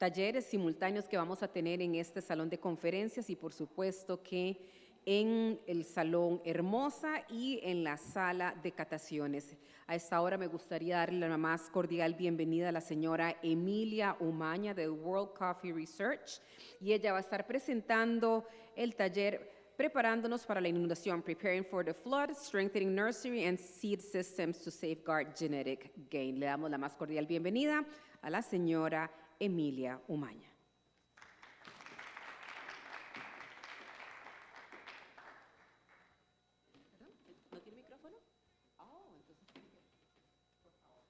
talleres simultáneos que vamos a tener en este salón de conferencias y por supuesto que en el Salón Hermosa y en la sala de cataciones. A esta hora me gustaría darle la más cordial bienvenida a la señora Emilia Umaña de World Coffee Research y ella va a estar presentando el taller Preparándonos para la inundación, Preparing for the Flood, Strengthening Nursery and Seed Systems to Safeguard Genetic Gain. Le damos la más cordial bienvenida a la señora Emilia Umaña. ¿No tiene micrófono? Oh, entonces por favor.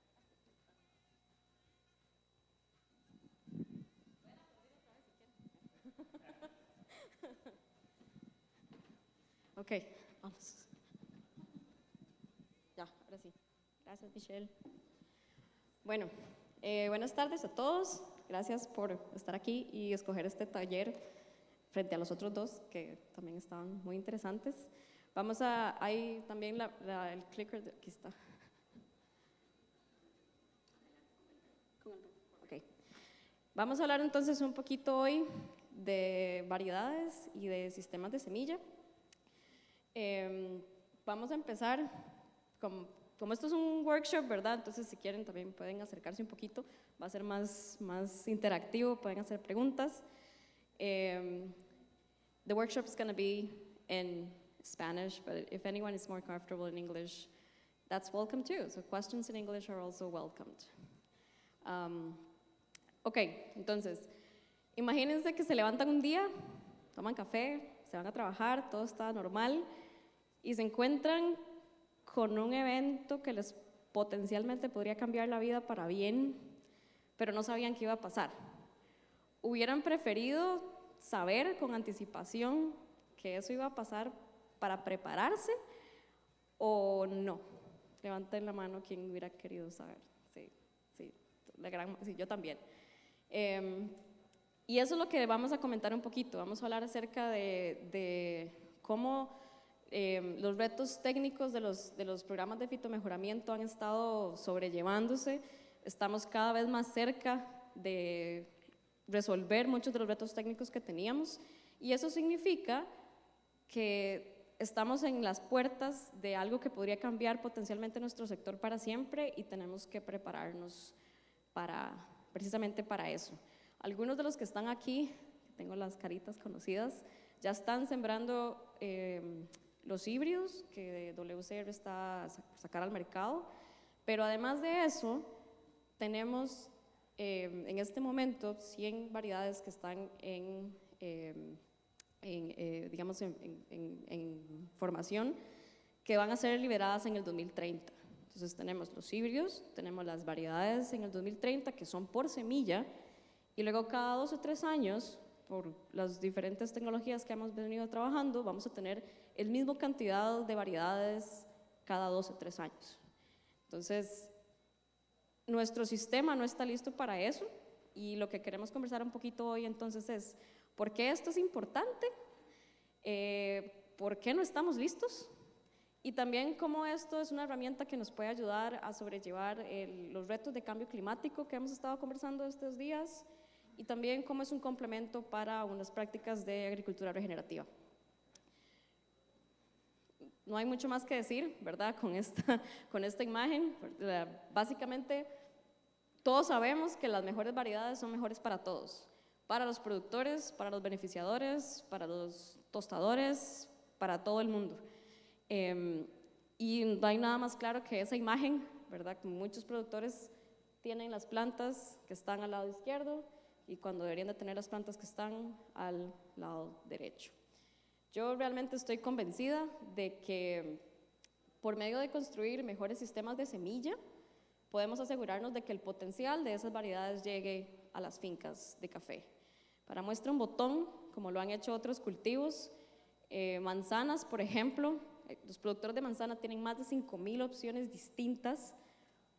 Ok, vamos. Ya, ahora sí. Gracias, Michelle. Bueno, buenas tardes a todos. Gracias por estar aquí y escoger este taller frente a los otros dos que también estaban muy interesantes. Hay también el clicker, aquí está. Ok. Vamos a hablar entonces un poquito hoy de variedades y de sistemas de semilla. Vamos a empezar, como esto es un workshop, ¿verdad? Entonces si quieren también pueden acercarse un poquito, va a ser más interactivo, pueden hacer preguntas. The workshop is going to be in Spanish, but if anyone is more comfortable in English, that's welcome too. So questions in English are also welcomed. Ok, entonces, imagínense que se levantan un día, toman café, se van a trabajar, todo está normal y se encuentran con un evento que les potencialmente podría cambiar la vida para bien, pero no sabían qué iba a pasar. ¿Hubieran preferido saber con anticipación que eso iba a pasar para prepararse o no? Levanten la mano quien hubiera querido saber. Sí, yo también. Y eso es lo que vamos a comentar un poquito. Vamos a hablar acerca de cómo los retos técnicos de los programas de fitomejoramiento han estado sobrellevándose. Estamos cada vez más cerca de resolver muchos de los retos técnicos que teníamos y eso significa que estamos en las puertas de algo que podría cambiar potencialmente nuestro sector para siempre y tenemos que prepararnos precisamente para eso. Algunos de los que están aquí, tengo las caritas conocidas, ya están sembrando los híbridos que WCR está a sacar al mercado, pero además de eso, tenemos en este momento 100 variedades que están en formación que van a ser liberadas en el 2030. Entonces tenemos los híbridos, tenemos las variedades en el 2030 que son por semilla y luego cada 2 o 3 años, por las diferentes tecnologías que hemos venido trabajando, vamos a tener el mismo cantidad de variedades cada 2 o 3 años. Entonces, nuestro sistema no está listo para eso y lo que queremos conversar un poquito hoy entonces es ¿por qué esto es importante? ¿Por qué no estamos listos? Y también cómo esto es una herramienta que nos puede ayudar a sobrellevar los retos de cambio climático que hemos estado conversando estos días y también cómo es un complemento para unas prácticas de agricultura regenerativa. No hay mucho más que decir, ¿verdad? Con esta imagen, básicamente todos sabemos que las mejores variedades son mejores para todos, para los productores, para los beneficiadores, para los tostadores, para todo el mundo. Y no hay nada más claro que esa imagen, ¿verdad? Muchos productores tienen las plantas que están al lado izquierdo y cuando deberían de tener las plantas que están al lado derecho. Yo realmente estoy convencida de que por medio de construir mejores sistemas de semilla, podemos asegurarnos de que el potencial de esas variedades llegue a las fincas de café. Para muestra un botón, como lo han hecho otros cultivos, manzanas, por ejemplo, los productores de manzana tienen más de 5,000 opciones distintas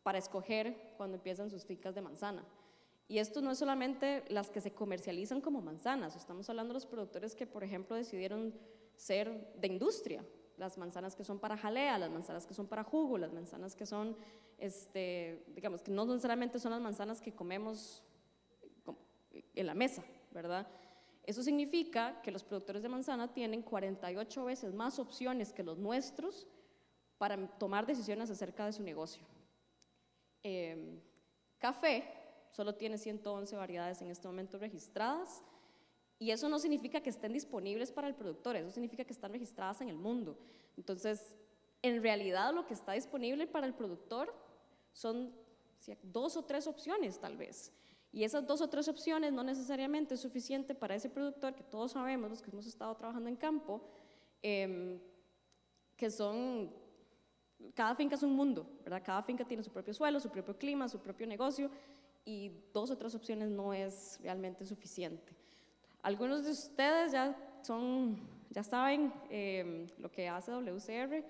para escoger cuando empiezan sus fincas de manzana. Y esto no es solamente las que se comercializan como manzanas, estamos hablando de los productores que, por ejemplo, decidieron ser de industria, las manzanas que son para jalea, las manzanas que son para jugo, las manzanas que son, digamos, que no necesariamente son las manzanas que comemos en la mesa, ¿verdad? Eso significa que los productores de manzana tienen 48 veces más opciones que los nuestros para tomar decisiones acerca de su negocio. Café solo tiene 111 variedades en este momento registradas, y eso no significa que estén disponibles para el productor, eso significa que están registradas en el mundo. Entonces, en realidad lo que está disponible para el productor son 2 o 3 opciones tal vez. Y esas 2 o 3 opciones no necesariamente es suficiente para ese productor, que todos sabemos, los que hemos estado trabajando en campo, que son, cada finca es un mundo, ¿verdad? Cada finca tiene su propio suelo, su propio clima, su propio negocio, y 2 o 3 opciones no es realmente suficiente. Algunos de ustedes ya saben lo que hace WCR,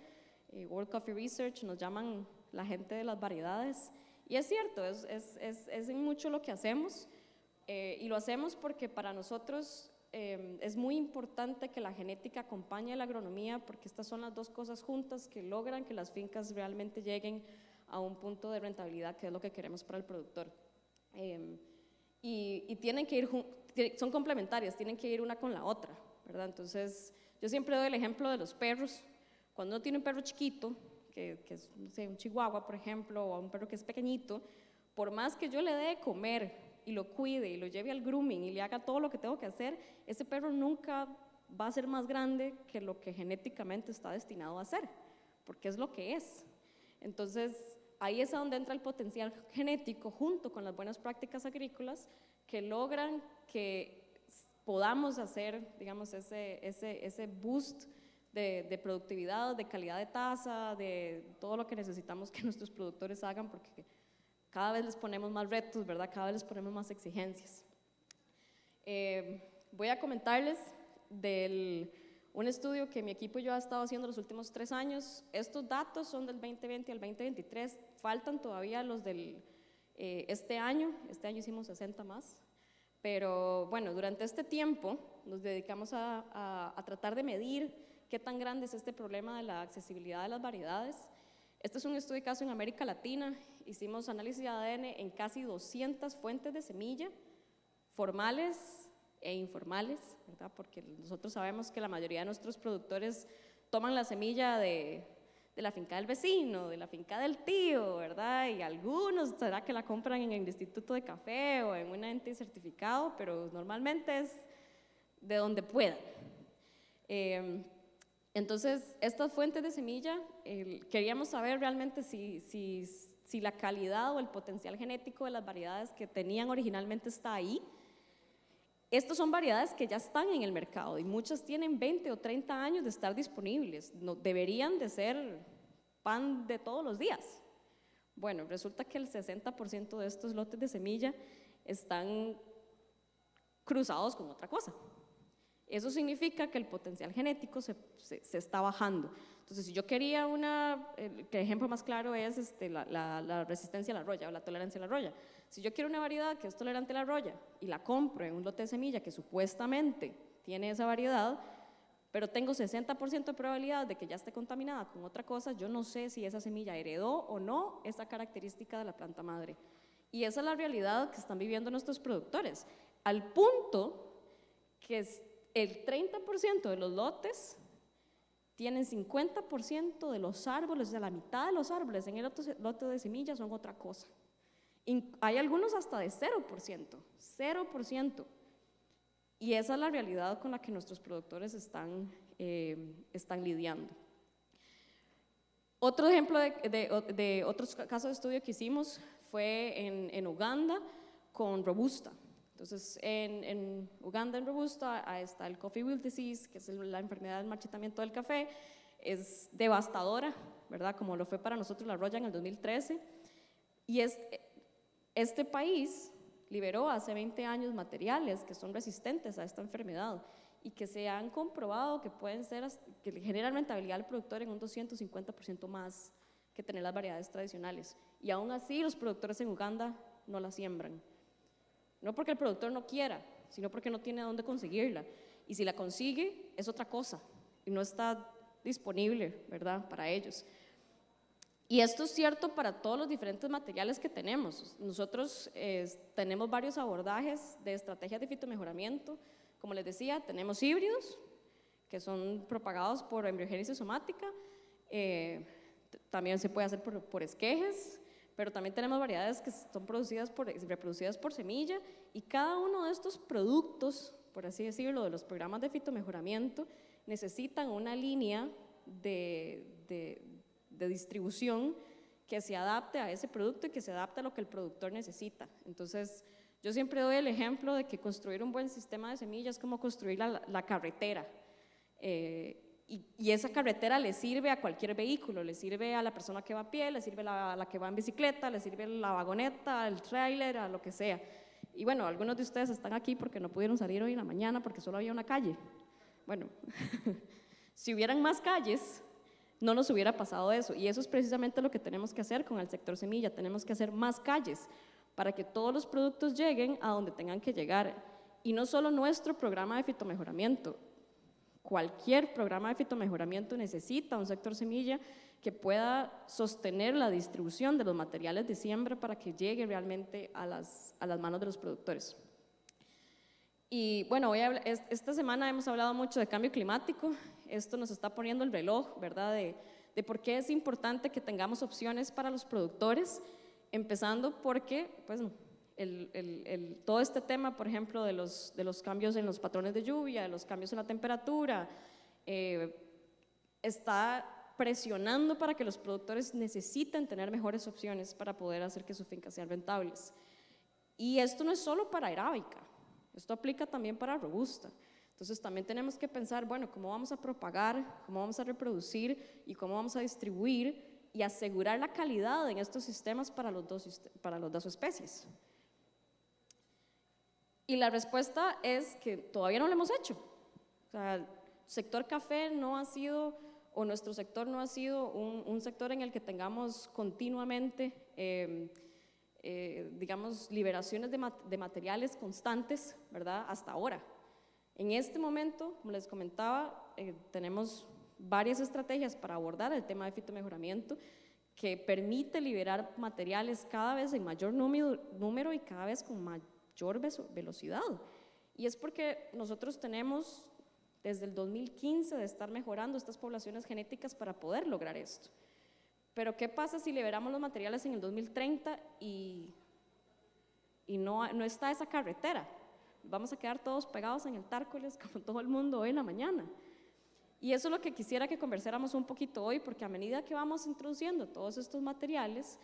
World Coffee Research, nos llaman la gente de las variedades. Y es cierto, es en mucho lo que hacemos, y lo hacemos porque para nosotros es muy importante que la genética acompañe a la agronomía, porque estas son las 2 cosas juntas que logran que las fincas realmente lleguen a un punto de rentabilidad, que es lo que queremos para el productor. Y tienen que ir, son complementarias, tienen que ir una con la otra, ¿verdad? Entonces, yo siempre doy el ejemplo de los perros. Cuando uno tiene un perro chiquito, que es, no sé, un chihuahua, por ejemplo, o un perro que es pequeñito, por más que yo le dé de comer y lo cuide y lo lleve al grooming y le haga todo lo que tengo que hacer, ese perro nunca va a ser más grande que lo que genéticamente está destinado a ser, porque es lo que es. Entonces, ahí es a donde entra el potencial genético junto con las buenas prácticas agrícolas que logran que podamos hacer, digamos, ese boost de productividad, de calidad de taza, de todo lo que necesitamos que nuestros productores hagan, porque cada vez les ponemos más retos, ¿verdad? Cada vez les ponemos más exigencias. Voy a comentarles un estudio que mi equipo y yo ha estado haciendo los últimos 3 años. Estos datos son del 2020 al 2023, faltan todavía los del este año hicimos 60 más, pero bueno, durante este tiempo nos dedicamos a tratar de medir qué tan grande es este problema de la accesibilidad de las variedades. Este es un estudio de caso en América Latina. Hicimos análisis de ADN en casi 200 fuentes de semilla, formales e informales, ¿verdad? Porque nosotros sabemos que la mayoría de nuestros productores toman la semilla de la finca del vecino, de la finca del tío, ¿verdad? Y algunos será que la compran en el Instituto de Café o en un ente certificado, pero normalmente es de donde puedan. Entonces, estas fuentes de semilla, queríamos saber realmente si la calidad o el potencial genético de las variedades que tenían originalmente está ahí. Estas son variedades que ya están en el mercado y muchas tienen 20 o 30 años de estar disponibles. No, deberían de ser pan de todos los días. Bueno, resulta que el 60% de estos lotes de semilla están cruzados con otra cosa. Eso significa que el potencial genético se está bajando. Entonces, si yo quería el ejemplo más claro es la resistencia a la roya o la tolerancia a la roya. Si yo quiero una variedad que es tolerante a la roya y la compro en un lote de semilla que supuestamente tiene esa variedad, pero tengo 60% de probabilidad de que ya esté contaminada con otra cosa, yo no sé si esa semilla heredó o no esa característica de la planta madre. Y esa es la realidad que están viviendo nuestros productores, al punto que el 30% de los lotes tienen 50% de los árboles, o sea, la mitad de los árboles en el lote de semillas son otra cosa. Hay algunos hasta de 0%. Y esa es la realidad con la que nuestros productores están lidiando. Otro ejemplo de otros casos de estudio que hicimos fue en Uganda con Robusta. Entonces, en Uganda, en Robusta, está el Coffee Wilt Disease, que es la enfermedad del marchitamiento del café. Es devastadora, ¿verdad? Como lo fue para nosotros la roya en el 2013. Y este país liberó hace 20 años materiales que son resistentes a esta enfermedad y que se han comprobado que que generan rentabilidad al productor en un 250% más que tener las variedades tradicionales. Y aún así, los productores en Uganda no la siembran. No porque el productor no quiera, sino porque no tiene dónde conseguirla. Y si la consigue, es otra cosa y no está disponible, ¿verdad?, para ellos. Y esto es cierto para todos los diferentes materiales que tenemos. Nosotros tenemos varios abordajes de estrategias de fitomejoramiento. Como les decía, tenemos híbridos, que son propagados por embriogénesis somática. También se puede hacer por esquejes, pero también tenemos variedades que son reproducidas por semilla, y cada uno de estos productos, por así decirlo, de los programas de fitomejoramiento, necesitan una línea de distribución que se adapte a ese producto y que se adapte a lo que el productor necesita. Entonces, yo siempre doy el ejemplo de que construir un buen sistema de semillas es como construir la carretera. Y esa carretera le sirve a cualquier vehículo, le sirve a la persona que va a pie, le sirve a la que va en bicicleta, le sirve a la vagoneta, al tráiler, a lo que sea. Y bueno, algunos de ustedes están aquí porque no pudieron salir hoy en la mañana porque solo había una calle. Bueno, si hubieran más calles, no nos hubiera pasado eso, y eso es precisamente lo que tenemos que hacer con el sector semilla. Tenemos que hacer más calles para que todos los productos lleguen a donde tengan que llegar, y no solo nuestro programa de fitomejoramiento. Cualquier programa de fitomejoramiento necesita un sector semilla que pueda sostener la distribución de los materiales de siembra para que llegue realmente a las manos de los productores. Y bueno, esta semana hemos hablado mucho de cambio climático. Esto nos está poniendo el reloj, ¿verdad?, de por qué es importante que tengamos opciones para los productores, empezando porque pues, todo este tema, por ejemplo, de los cambios en los patrones de lluvia, de los cambios en la temperatura, está presionando para que los productores necesiten tener mejores opciones para poder hacer que sus fincas sean rentables. Y esto no es solo para arábica, esto aplica también para robusta. Entonces también tenemos que pensar, bueno, cómo vamos a propagar, cómo vamos a reproducir y cómo vamos a distribuir y asegurar la calidad en estos sistemas para las dos especies. Y la respuesta es que todavía no lo hemos hecho. O sea, el sector café no ha sido, o nuestro sector no ha sido un sector en el que tengamos continuamente, digamos, liberaciones de materiales constantes, ¿verdad?, hasta ahora. En este momento, como les comentaba, tenemos varias estrategias para abordar el tema de fitomejoramiento que permite liberar materiales cada vez en mayor número y cada vez con mayor velocidad. Y es porque nosotros tenemos desde el 2015 de estar mejorando estas poblaciones genéticas para poder lograr esto. Pero ¿qué pasa si liberamos los materiales en el 2030 y no está esa carretera? Vamos a quedar todos pegados en el Tárcoles como todo el mundo hoy en la mañana. Y eso es lo que quisiera que conversáramos un poquito hoy, porque a medida que vamos introduciendo todos estos materiales,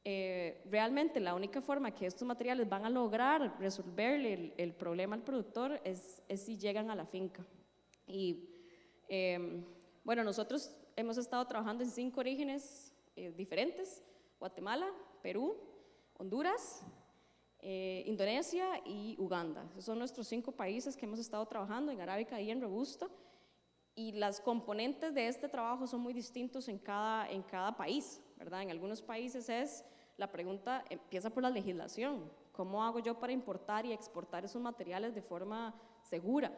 realmente la única forma que estos materiales van a lograr resolverle el problema al productor es si llegan a la finca. Y bueno, nosotros hemos estado trabajando en 5 orígenes diferentes: Guatemala, Perú, Honduras, Indonesia y Uganda. Esos son nuestros 5 países que hemos estado trabajando en arábica y en robusta, y las componentes de este trabajo son muy distintos en cada país, ¿verdad? En algunos países la pregunta empieza por la legislación: ¿cómo hago yo para importar y exportar esos materiales de forma segura?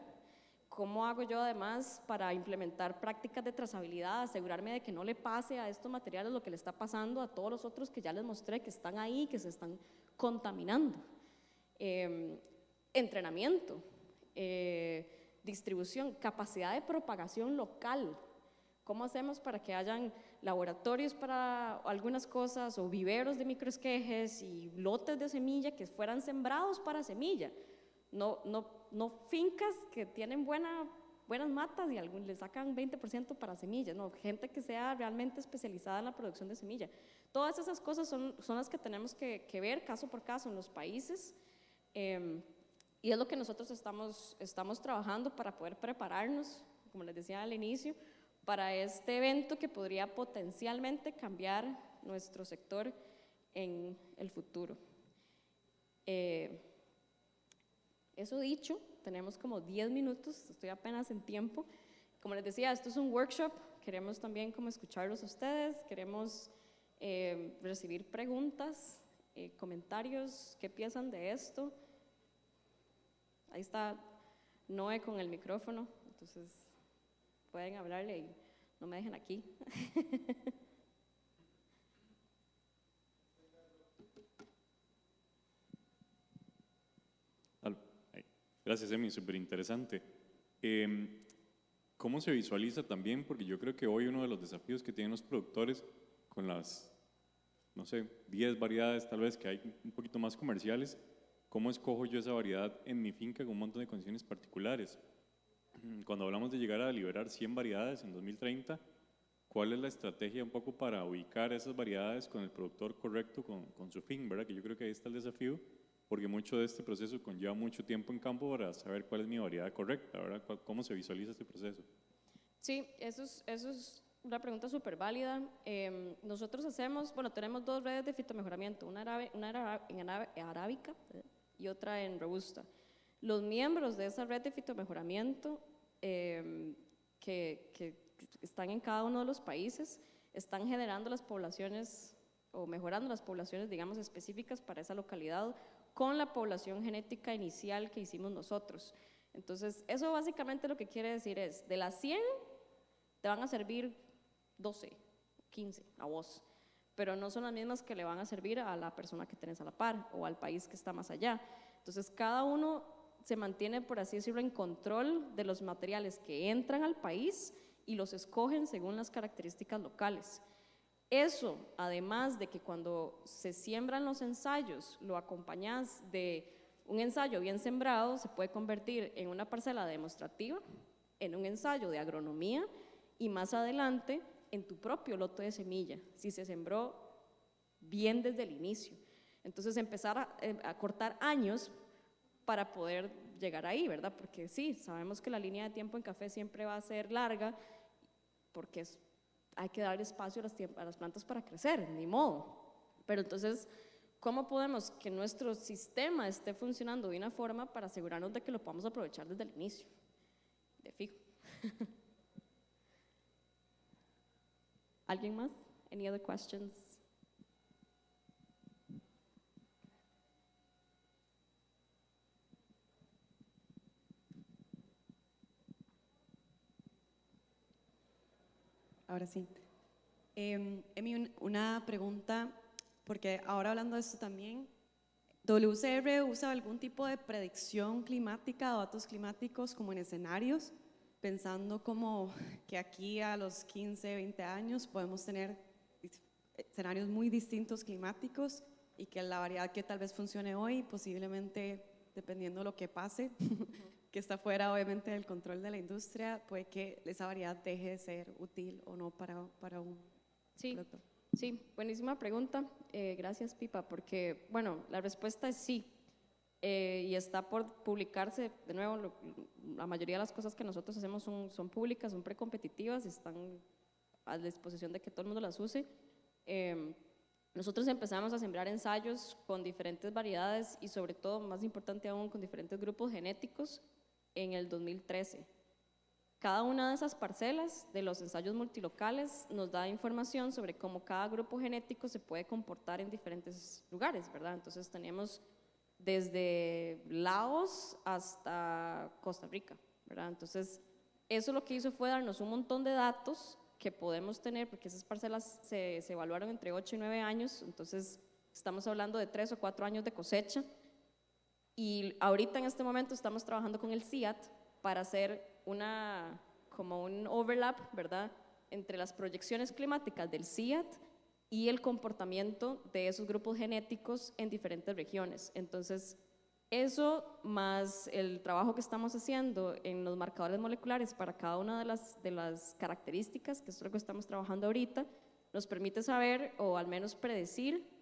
¿Cómo hago yo además para implementar prácticas de trazabilidad, asegurarme de que no le pase a estos materiales lo que le está pasando a todos los otros que ya les mostré que están ahí, que se están contaminando? Entrenamiento, distribución, capacidad de propagación local. ¿Cómo hacemos para que hayan laboratorios para algunas cosas, o viveros de microesquejes y lotes de semilla que fueran sembrados para semilla? No fincas que tienen buenas matas y le sacan 20% para semillas, no, gente que sea realmente especializada en la producción de semilla. Todas esas cosas son las que tenemos que ver caso por caso en los países, y es lo que nosotros estamos trabajando para poder prepararnos, como les decía al inicio, para este evento que podría potencialmente cambiar nuestro sector en el futuro. Eso dicho, tenemos como 10 minutos, estoy apenas en tiempo. Como les decía, esto es un workshop, queremos también como escucharlos a ustedes, queremos recibir preguntas, comentarios, qué piensan de esto. Ahí está Noé con el micrófono, entonces pueden hablarle y no me dejen aquí. Gracias, Emi, súper interesante. ¿Cómo se visualiza también? Porque yo creo que hoy uno de los desafíos que tienen los productores con las, no sé, 10 variedades tal vez que hay un poquito más comerciales, ¿cómo escojo yo esa variedad en mi finca con un montón de condiciones particulares? Cuando hablamos de llegar a liberar 100 variedades en 2030, ¿cuál es la estrategia un poco para ubicar esas variedades con el productor correcto, con su fin, ¿verdad? Que yo creo que ahí está el desafío, porque mucho de este proceso conlleva mucho tiempo en campo para saber cuál es mi variedad correcta, ¿verdad? ¿Cómo se visualiza este proceso? Sí, eso es una pregunta súper válida. Nosotros hacemos, bueno, tenemos dos redes de fitomejoramiento, arábica y otra en robusta. Los miembros de esa red de fitomejoramiento que están en cada uno de los países están generando las poblaciones o mejorando las poblaciones, digamos, específicas para esa localidad con la población genética inicial que hicimos nosotros. Entonces, eso básicamente lo que quiere decir es, de las 100 te van a servir 12, 15 a vos, pero no son las mismas que le van a servir a la persona que tenés a la par o al país que está más allá. Entonces, cada uno se mantiene, por así decirlo, en control de los materiales que entran al país y los escogen según las características locales. Eso, además de que cuando se siembran los ensayos, lo acompañas de un ensayo bien sembrado, se puede convertir en una parcela demostrativa, en un ensayo de agronomía y más adelante en tu propio lote de semilla, si se sembró bien desde el inicio. Entonces empezar a cortar años para poder llegar ahí, ¿verdad? Porque sí, sabemos que la línea de tiempo en café siempre va a ser larga porque hay que dar espacio a las plantas para crecer, ni modo. Pero entonces, ¿cómo podemos que nuestro sistema esté funcionando de una forma para asegurarnos de que lo podamos aprovechar desde el inicio? De fijo. ¿Alguien más? Any other questions? Ahora sí. Emi, una pregunta, porque ahora hablando de esto también, ¿WCR usa algún tipo de predicción climática o datos climáticos como en escenarios, pensando como que aquí a los 15, 20 años podemos tener escenarios muy distintos climáticos y que la variedad que tal vez funcione hoy, posiblemente, dependiendo de lo que pase, que está fuera obviamente del control de la industria, puede que esa variedad deje de ser útil o no para un producto? Sí, buenísima pregunta. Gracias, Pipa, porque, bueno, la respuesta es sí. Y está por publicarse, de nuevo, la mayoría de las cosas que nosotros hacemos son públicas, son precompetitivas, están a disposición de que todo el mundo las use. Nosotros empezamos a sembrar ensayos con diferentes variedades y sobre todo, más importante aún, con diferentes grupos genéticos en el 2013. Cada una de esas parcelas de los ensayos multilocales nos da información sobre cómo cada grupo genético se puede comportar en diferentes lugares, ¿verdad? Entonces teníamos desde Laos hasta Costa Rica, ¿verdad? Entonces eso lo que hizo fue darnos un montón de datos que podemos tener, porque esas parcelas se evaluaron entre 8 y 9 años, entonces estamos hablando de 3 o 4 años de cosecha. Y ahorita en este momento estamos trabajando con el CIAT para hacer como un overlap, ¿verdad?, entre las proyecciones climáticas del CIAT y el comportamiento de esos grupos genéticos en diferentes regiones. Entonces, eso más el trabajo que estamos haciendo en los marcadores moleculares para cada una de las características, que es lo que estamos trabajando ahorita, nos permite saber o al menos predecir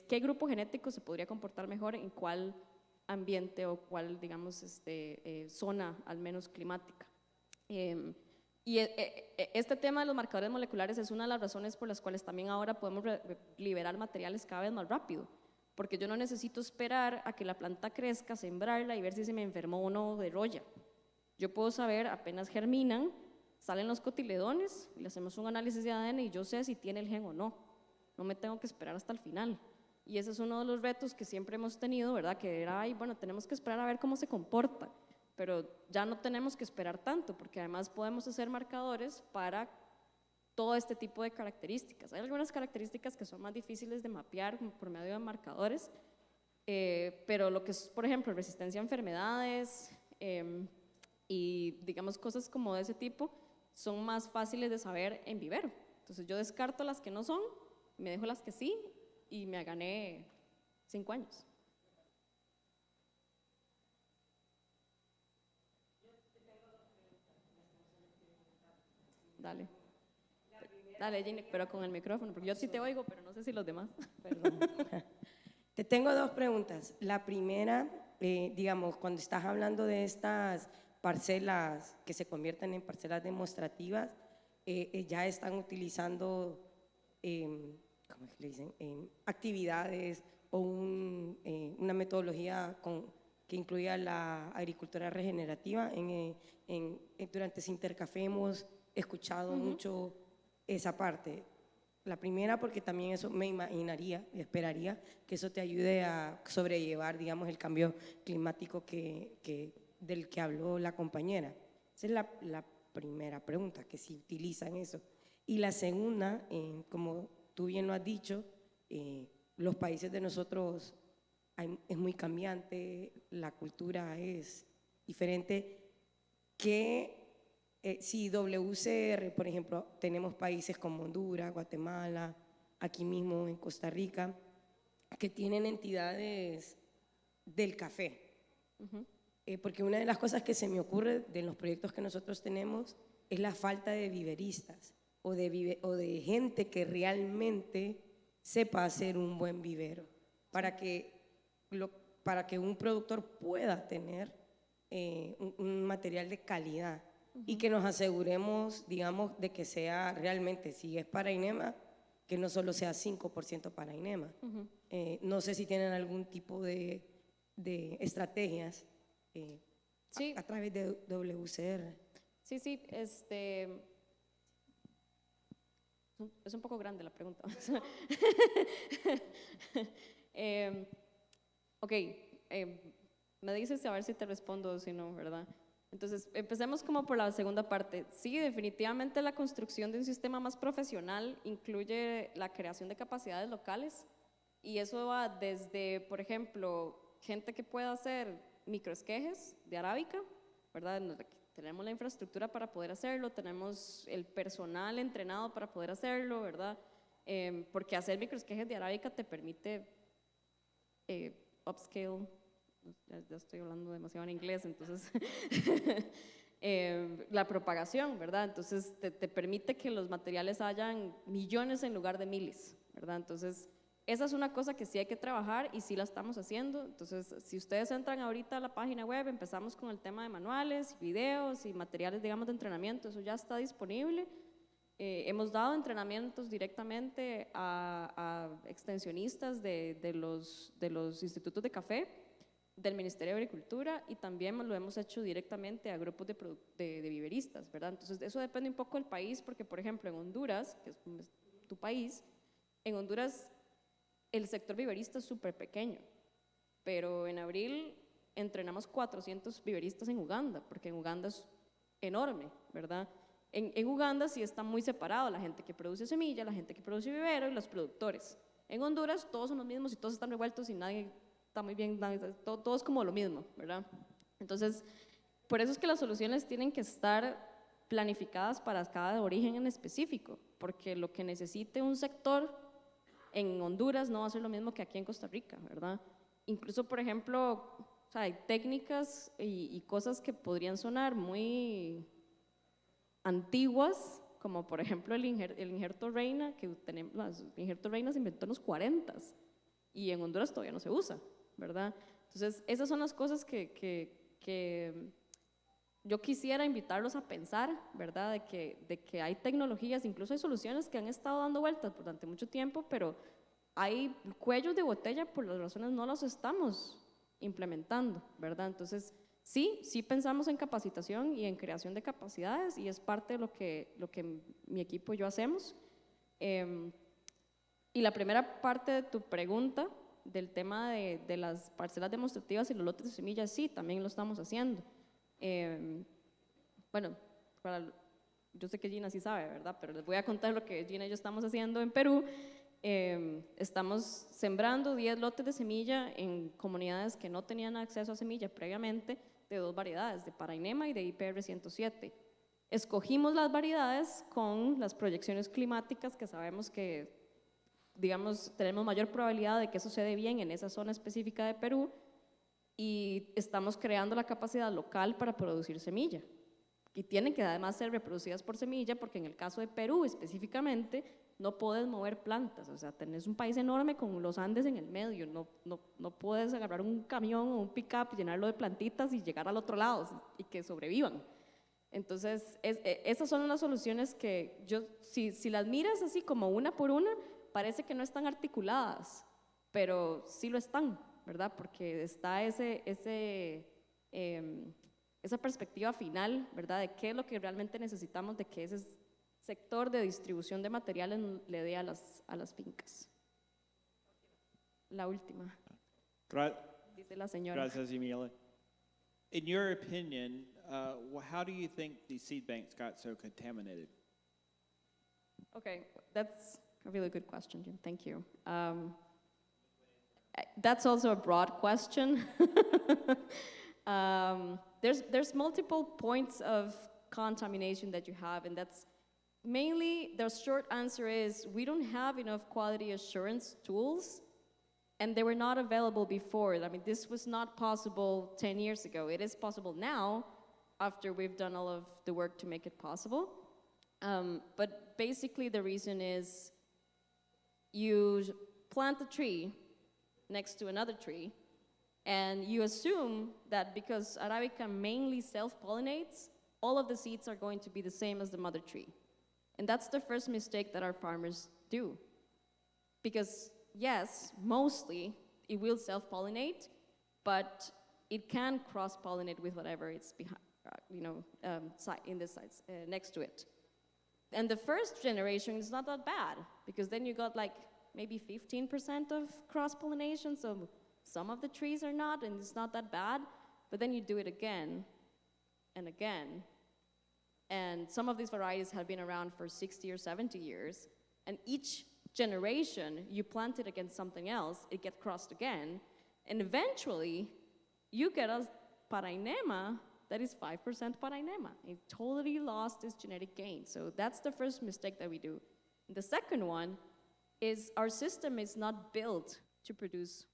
qué grupo genético se podría comportar mejor en cuál ambiente o cuál, digamos, zona al menos climática. Este tema de los marcadores moleculares es una de las razones por las cuales también ahora podemos liberar materiales cada vez más rápido, porque yo no necesito esperar a que la planta crezca, sembrarla y ver si se me enfermó o no de roya. Yo puedo saber, apenas germinan, salen los cotiledones, le hacemos un análisis de ADN y yo sé si tiene el gen o no. No me tengo que esperar hasta el final. Y ese es uno de los retos que siempre hemos tenido, ¿verdad? Que era, bueno, tenemos que esperar a ver cómo se comporta, pero ya no tenemos que esperar tanto, porque además podemos hacer marcadores para todo este tipo de características. Hay algunas características que son más difíciles de mapear por medio de marcadores, Pero lo que es, por ejemplo, resistencia a enfermedades y digamos cosas como de ese tipo son más fáciles de saber en vivero. Entonces yo descarto las que no son, me dejo las que sí y me gané 5 años. Dale. Dale, Gine, pero con el micrófono, porque yo sí te oigo, pero no sé si los demás. Perdón. Te tengo dos preguntas. La primera, digamos, cuando estás hablando de estas parcelas que se convierten en parcelas demostrativas, ya están utilizando, ¿cómo es que le dicen? Actividades o una metodología que incluya la agricultura regenerativa. Durante Sintercafé hemos escuchado mucho esa parte. La primera, porque también eso me imaginaría y esperaría que eso te ayude a sobrellevar, digamos, el cambio climático del que habló la compañera. Esa es la primera pregunta, que si utilizan eso. Y la segunda, como tú bien lo has dicho, los países de nosotros es muy cambiante, la cultura es diferente. Si WCR, por ejemplo, tenemos países como Honduras, Guatemala, aquí mismo en Costa Rica, que tienen entidades del café. Porque una de las cosas que se me ocurre de los proyectos que nosotros tenemos es la falta de viveristas o de gente que realmente sepa hacer un buen vivero para que un productor pueda tener un material de calidad. Y que nos aseguremos, digamos, de que sea realmente, si es para INEMA, que no solo sea 5% para INEMA. No sé si tienen algún tipo de estrategias Sí. a través de WCR. Sí, es un poco grande la pregunta. Ok, me dices a ver si te respondo o si no, ¿verdad? Entonces, empecemos como por la segunda parte. Sí, definitivamente la construcción de un sistema más profesional incluye la creación de capacidades locales y eso va desde, por ejemplo, gente que pueda hacer microesquejes de arábica, ¿verdad? Tenemos la infraestructura para poder hacerlo, tenemos el personal entrenado para poder hacerlo, ¿verdad? Porque hacer microesquejes de arábica te permite upscale. Ya estoy hablando demasiado en inglés, entonces la propagación, ¿verdad? Entonces te permite que los materiales hayan millones en lugar de miles, ¿verdad? Entonces esa es una cosa que sí hay que trabajar y sí la estamos haciendo. Entonces si ustedes entran ahorita a la página web, empezamos con el tema de manuales, videos y materiales, digamos, de entrenamiento, eso ya está disponible. Hemos dado entrenamientos directamente a extensionistas de los institutos de café del Ministerio de Agricultura y también lo hemos hecho directamente a grupos de viveristas, ¿verdad? Entonces eso depende un poco del país porque, por ejemplo, en Honduras, que es tu país, en Honduras el sector viverista es súper pequeño, pero en abril entrenamos 400 viveristas en Uganda, porque en Uganda es enorme, ¿verdad? En Uganda sí está muy separado la gente que produce semilla, la gente que produce vivero y los productores. En Honduras todos son los mismos y todos están revueltos y nadie está muy bien, todo es como lo mismo, ¿verdad? Entonces, por eso es que las soluciones tienen que estar planificadas para cada origen en específico, porque lo que necesite un sector en Honduras no va a ser lo mismo que aquí en Costa Rica, ¿verdad? Incluso, por ejemplo, o sea, hay técnicas y cosas que podrían sonar muy antiguas, como por ejemplo el injerto reina, que tenemos, el injerto reina se inventó en los 40s y en Honduras todavía no se usa, ¿verdad? Entonces, esas son las cosas que yo quisiera invitarlos a pensar, ¿verdad? De que hay tecnologías, incluso hay soluciones que han estado dando vueltas durante mucho tiempo, pero hay cuellos de botella por las razones no los estamos implementando, ¿verdad? Entonces, sí pensamos en capacitación y en creación de capacidades y es parte de lo que mi equipo y yo hacemos. Y la primera parte de tu pregunta del tema de las parcelas demostrativas y los lotes de semillas, sí, también lo estamos haciendo. Bueno, yo sé que Gina sí sabe, ¿verdad? Pero les voy a contar lo que Gina y yo estamos haciendo en Perú. Estamos sembrando 10 lotes de semilla en comunidades que no tenían acceso a semilla previamente, de 2 variedades, de Parainema y de IPR 107. Escogimos las variedades con las proyecciones climáticas que sabemos que, digamos, tenemos mayor probabilidad de que eso se dé bien en esa zona específica de Perú, y estamos creando la capacidad local para producir semilla. Y tienen que además ser reproducidas por semilla, porque en el caso de Perú específicamente, no puedes mover plantas. O sea, tenés un país enorme con los Andes en el medio, no puedes agarrar un camión o un pick-up, llenarlo de plantitas y llegar al otro lado y que sobrevivan. Entonces, esas son las soluciones que si las miras así como una por una, parece que no están articuladas, pero sí lo están, ¿verdad? Porque está esa perspectiva final, ¿verdad? De qué es lo que realmente necesitamos, de que ese sector de distribución de materiales le dé a las fincas. La última, dice la señora. Gracias, Emilia. In your opinion, how do you think the seed banks got so contaminated? Okay, that's a really good question, Jim. Thank you. That's also a broad question. There's multiple points of contamination that you have, and that's mainly, the short answer is we don't have enough quality assurance tools, and they were not available before. I mean, this was not possible 10 years ago. It is possible now, after we've done all of the work to make it possible. But basically the reason is you plant a tree next to another tree, and you assume that because Arabica mainly self-pollinates, all of the seeds are going to be the same as the mother tree. And that's the first mistake that our farmers do. Because yes, mostly it will self-pollinate, but it can cross-pollinate with whatever it's behind, in the sides next to it. And the first generation is not that bad, because then you got like maybe 15% of cross-pollination, so some of the trees are not, and it's not that bad. But then you do it again and again, and some of these varieties have been around for 60 or 70 years, and each generation you plant it against something else, it gets crossed again, and eventually you get a Parainema that is 5% Parainema. It totally lost its genetic gain. So that's the first mistake that we do. And the second one is our system is not built to produce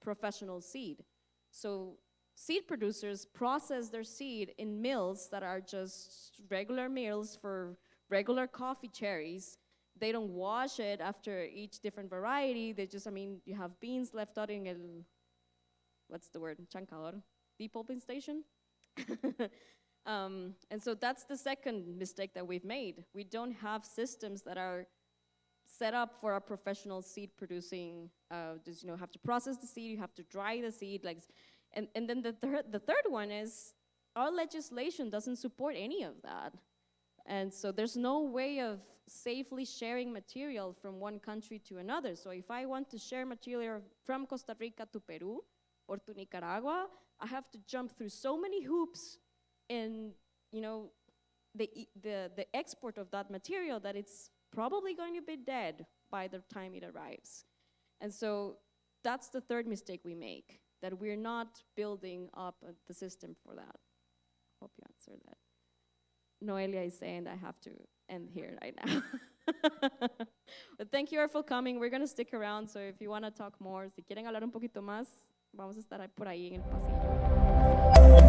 professional seed. So seed producers process their seed in mills that are just regular mills for regular coffee cherries. They don't wash it after each different variety. They just, you have beans left out in what's the word, chancador, depulping station. And so that's the second mistake that we've made. We don't have systems that are set up for a professional seed producing. Just have to process the seed, you have to dry the seed, and then the third one is our legislation doesn't support any of that. And so there's no way of safely sharing material from one country to another. So if I want to share material from Costa Rica to Peru or to Nicaragua, I have to jump through so many hoops in, the export of that material that it's probably going to be dead by the time it arrives. And so that's the third mistake we make, that we're not building up the system for that. Hope you answered that. Noelia is saying that I have to end here right now. But thank you all for coming. We're going to stick around, so if you want to talk more, si quieren hablar un poquito más, vamos a estar por ahí en el pasillo.